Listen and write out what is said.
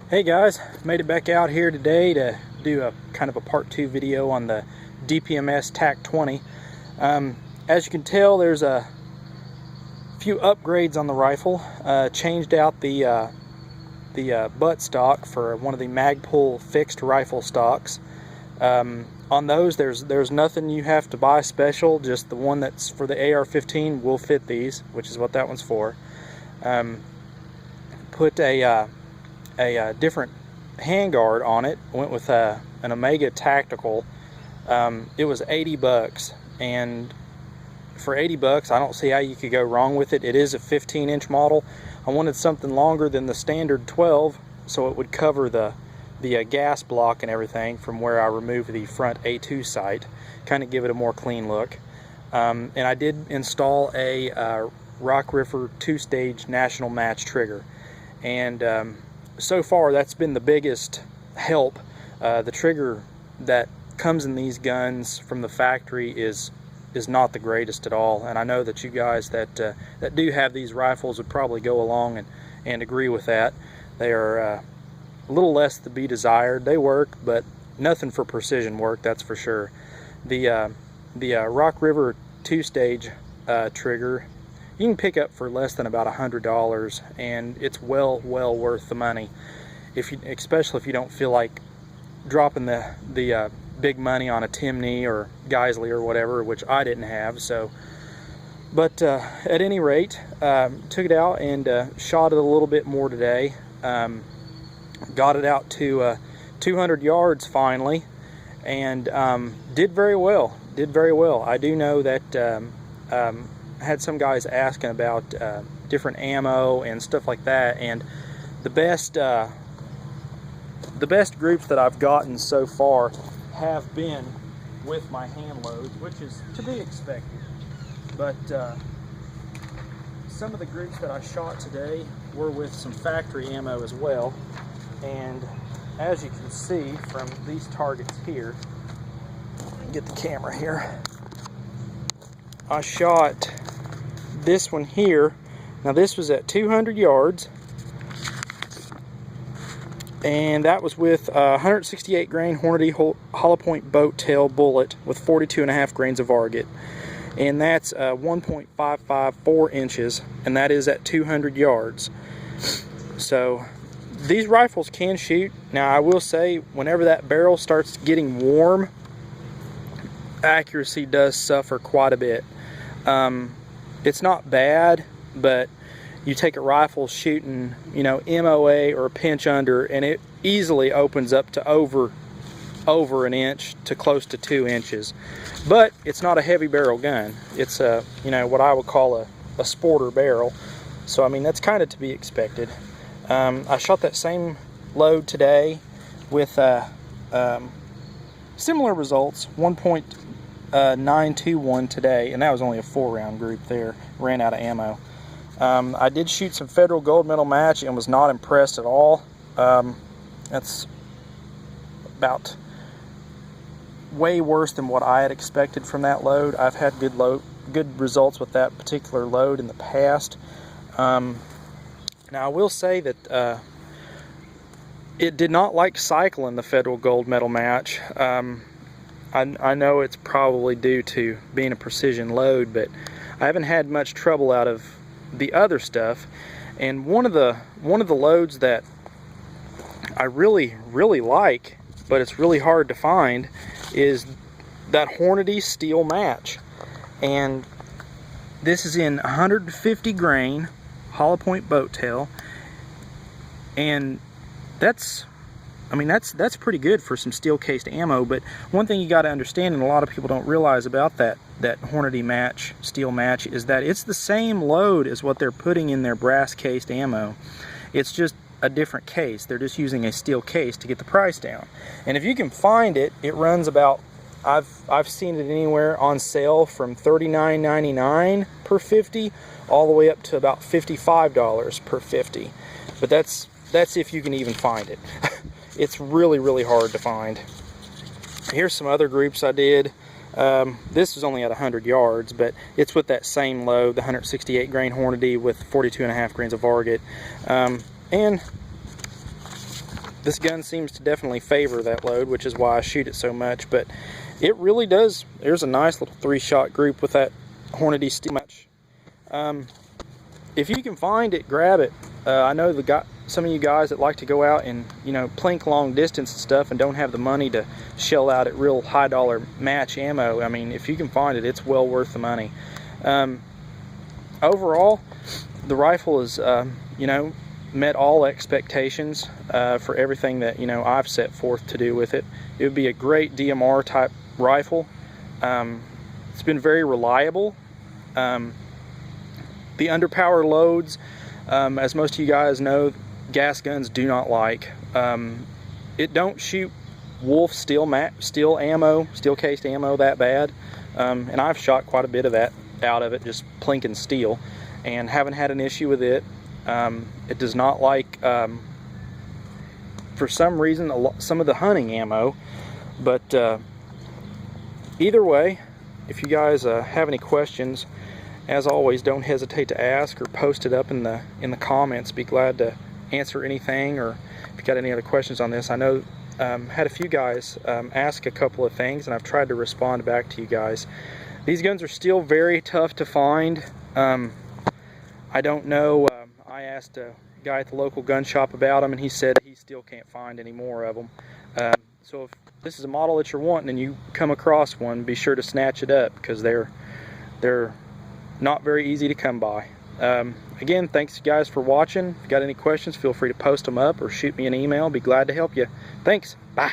Hey guys, made it back out here today to do a kind of a part 2 video on the DPMS TAC20. As you can tell, there's a few upgrades on the rifle. Changed out the butt stock for one of the Magpul fixed rifle stocks. On those, there's nothing you have to buy special. Just the one that's for the AR-15 will fit these, which is what that one's for. Put a different handguard on it. Went with an Omega Tactical. It was 80 bucks, and for 80 bucks I don't see how you could go wrong with it. It is a 15-inch model. I wanted something longer than the standard 12 so it would cover the gas block and everything from where I removed the front A2 sight, kind of give it a more clean look. And I did install a Rock River 2-stage national match trigger, and so far that's been the biggest help. The trigger that comes in these guns from the factory is not the greatest at all, and I know that you guys that do have these rifles would probably go along and agree with that. They are a little less to be desired. They work, but nothing for precision work, that's for sure. The Rock River 2-stage trigger you can pick up for less than about $100, and it's well worth the money. Especially if you don't feel like dropping the big money on a Timney or Geisley or whatever, which I didn't have. So, but at any rate, took it out and shot it a little bit more today. Got it out to 200 yards finally, and did very well. I do know that had some guys asking about different ammo and stuff like that, and the best groups that I've gotten so far have been with my hand loads, which is to be expected. But some of the groups that I shot today were with some factory ammo as well, and as you can see from these targets here, get the camera here, I shot this one here. Now this was at 200 yards, and that was with a 168 grain Hornady hollow point boat tail bullet with 42.5 grains of varget, and that's 1.554 inches, and that is at 200 yards. So these rifles can shoot. Now I will say, whenever that barrel starts getting warm, accuracy does suffer quite a bit. It's not bad, but you take a rifle shooting, MOA or a pinch under, and it easily opens up to over an inch to close to 2 inches. But it's not a heavy barrel gun. It's a, what I would call a sporter barrel. So I mean, that's kind of to be expected. I shot that same load today with similar results, 1.921 today, and that was only a 4-round group there. Ran out of ammo. I did shoot some Federal Gold Medal match and was not impressed at all. That's about way worse than what I had expected from that load. I've had good results with that particular load in the past. Now I will say that it did not like cycling the Federal Gold Medal match. I know it's probably due to being a precision load, but I haven't had much trouble out of the other stuff. And one of the loads that I really like, but it's really hard to find, is that Hornady steel match. And this is in 150 grain hollow point boat tail, and that's pretty good for some steel cased ammo. But one thing you got to understand, and a lot of people don't realize about that Hornady match, steel match, is that it's the same load as what they're putting in their brass cased ammo. It's just a different case. They're just using a steel case to get the price down. And if you can find it, it runs about, I've seen it anywhere on sale from $39.99 per 50 all the way up to about $55 per 50. But that's if you can even find it. It's really hard to find. Here's some other groups I did. This was only at 100 yards, but it's with that same load, the 168 grain Hornady with 42.5 grains of varget. And this gun seems to definitely favor that load, which is why I shoot it so much. But it really does. There's a nice little 3-shot group with that Hornady steel match. If you can find it, grab it. I know some of you guys that like to go out and, you know, plink long distance and stuff and don't have the money to shell out at real high dollar match ammo. I mean, if you can find it, it's well worth the money. Overall, the rifle is, you know, met all expectations for everything that, you know, I've set forth to do with it. It would be a great DMR type rifle. It's been very reliable. The underpower loads, as most of you guys know, gas guns do not like. It don't shoot wolf steel ammo, steel cased ammo that bad, and I've shot quite a bit of that out of it, just plinking steel, and haven't had an issue with it. It does not like, for some reason, some of the hunting ammo. But either way, if you guys have any questions, as always, don't hesitate to ask or post it up in the comments. Be glad to answer anything, or if you got any other questions on this. I know had a few guys ask a couple of things, and I've tried to respond back to you guys. These guns are still very tough to find. I don't know. I asked a guy at the local gun shop about them, and he said he still can't find any more of them. So if this is a model that you're wanting and you come across one, be sure to snatch it up, because they're not very easy to come by. Again, thanks guys for watching. If you got any questions, feel free to post them up or shoot me an email. Be glad to help you. Thanks. Bye.